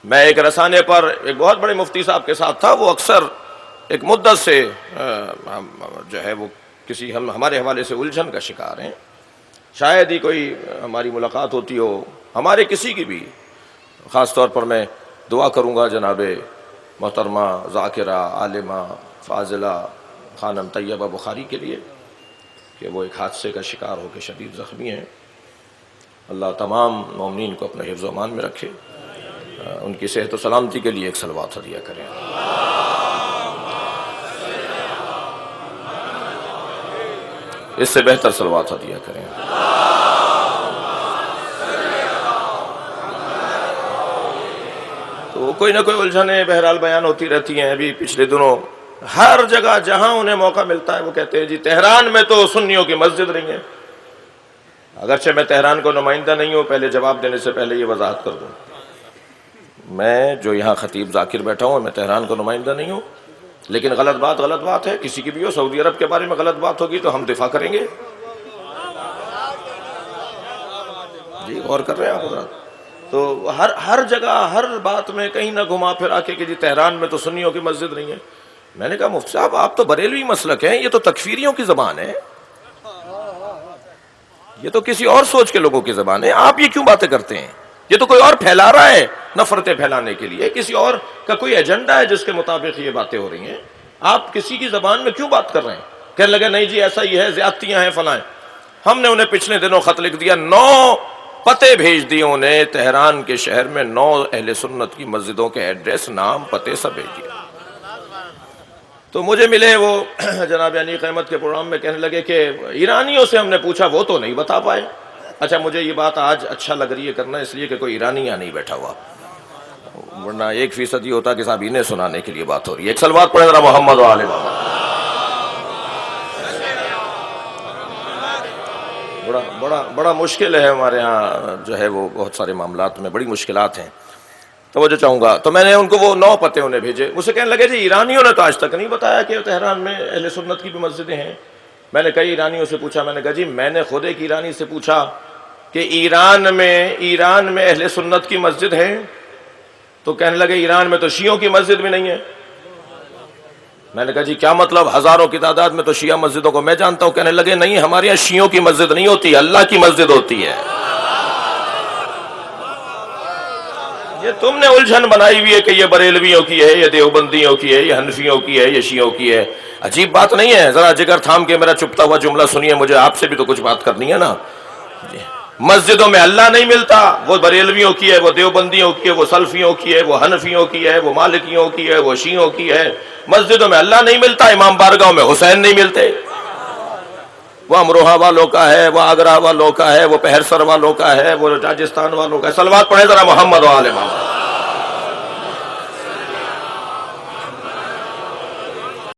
میں ایک رسانے پر ایک بہت بڑے مفتی صاحب کے ساتھ تھا، وہ اکثر ایک مدت سے جو ہے وہ کسی ہمارے حوالے سے الجھن کا شکار ہیں، شاید ہی کوئی ہماری ملاقات ہوتی ہو، ہمارے کسی کی بھی۔ خاص طور پر میں دعا کروں گا جناب محترمہ ذاکرہ عالمہ فاضلہ خانم طیبہ بخاری کے لیے کہ وہ ایک حادثے کا شکار ہو کے شدید زخمی ہیں۔ اللہ تمام مومنین کو اپنے حفظ و امان میں رکھے، ان کی صحت و سلامتی کے لیے ایک صلوات ہدیہ کریں۔ اس سے بہتر صلوات ہدیہ کریں۔ تو کوئی نہ کوئی الجھنیں بہرحال بیان ہوتی رہتی ہیں۔ ابھی پچھلے دنوں ہر جگہ جہاں انہیں موقع ملتا ہے وہ کہتے ہیں جی تہران میں تو سنیوں کی مسجد نہیں ہے۔ اگرچہ میں تہران کو نمائندہ نہیں ہوں، پہلے جواب دینے سے پہلے یہ وضاحت کر دوں، میں جو یہاں خطیب ذاکر بیٹھا ہوں میں تہران کو نمائندہ نہیں ہوں، لیکن غلط بات ہے، کسی کی بھی ہو، سعودی عرب کے بارے میں غلط بات ہوگی تو ہم دفاع کریں گے۔ جی غور کر رہے ہیں آپ حضرات؟ تو ہر جگہ ہر بات میں کہیں نہ گھما پھرا کے کہ جی تہران میں تو سنیوں کی مسجد نہیں ہے۔ میں نے کہا مفتی صاحب آپ تو بریلوی مسلک ہیں، یہ تو تکفیریوں کی زبان ہے، یہ تو کسی اور سوچ کے لوگوں کی زبان ہے، آپ یہ کیوں باتیں کرتے ہیں؟ یہ تو کوئی اور پھیلا رہا ہے نفرتیں پھیلانے کے لیے، کسی اور کا کوئی ایجنڈا ہے جس کے مطابق یہ باتیں ہو رہی ہیں، آپ کسی کی زبان میں کیوں بات کر رہے ہیں؟ کہنے لگے نہیں جی ایسا ہی ہے، زیادتیاں ہیں فلاں۔ ہم نے انہیں پچھلے دنوں خط لکھ دیا، 9 پتے بھیج دیے انہیں، تہران کے شہر میں 9 اہل سنت کی مسجدوں کے ایڈریس، نام، پتے سب بھیج دیے۔ تو مجھے ملے وہ جناب انیق احمد کے پروگرام میں، کہنے لگے کہ ایرانیوں سے ہم نے پوچھا وہ تو نہیں بتا پائے۔ اچھا مجھے یہ بات آج اچھا لگ رہی ہے کرنا، اس لیے کہ کوئی ایرانی یہاں نہیں بیٹھا ہوا، ورنہ 1% یہ ہوتا کہ صاحب انہیں سنانے کے لیے بات ہو رہی ہے۔ ایک صلوات پڑھیں ذرا محمد و آل محمد۔ بڑا مشکل ہے ہمارے ہاں جو ہے وہ بہت سارے معاملات میں بڑی مشکلات ہیں، توجہ چاہوں گا۔ تو میں نے ان کو وہ 9 پتے انہیں بھیجے، مجھ سے کہنے لگے جی ایرانیوں نے تو آج تک نہیں بتایا کہ تہران میں اہل سنت کی بھی مسجدیں ہیں۔ میں نے کئی ایرانیوں سے پوچھا، میں نے کہا جی میں نے خود ایک ایرانی سے پوچھا کہ ایران میں اہل سنت کی مسجد ہے؟ تو کہنے لگے ایران میں تو شیعوں کی مسجد بھی نہیں ہے۔ میں نے کہا جی کیا مطلب؟ ہزاروں کی تعداد میں تو شیعہ مسجدوں کو میں جانتا ہوں۔ کہنے لگے نہیں ہمارے یہاں شیعوں کی مسجد نہیں ہوتی، اللہ کی مسجد ہوتی ہے۔ یہ تم نے الجھن بنائی ہوئی ہے کہ یہ بریلویوں کی ہے، یہ دیوبندیوں کی ہے، یہ حنفیوں کی ہے، یہ شیعوں کی ہے۔ عجیب بات نہیں ہے؟ ذرا جگر تھام کے میرا چپتا ہوا جملہ سنیے، مجھے آپ سے بھی تو کچھ بات کرنی ہے نا۔ مسجدوں میں اللہ نہیں ملتا، وہ بریلویوں کی ہے، وہ دیوبندیوں کی ہے، وہ سلفیوں کی ہے، وہ حنفیوں کی ہے، وہ مالکیوں کی ہے، وہ شیعوں کی ہے۔ مسجدوں میں اللہ نہیں ملتا، امام بارگاہوں میں حسین نہیں ملتے۔ وہ امروہہ والوں کا ہے، وہ آگرہ والوں کا ہے، وہ پہرسر والوں کا ہے، وہ راجستھان والوں کا ہے۔ صلوات پڑھیں ذرا محمد و آل محمد۔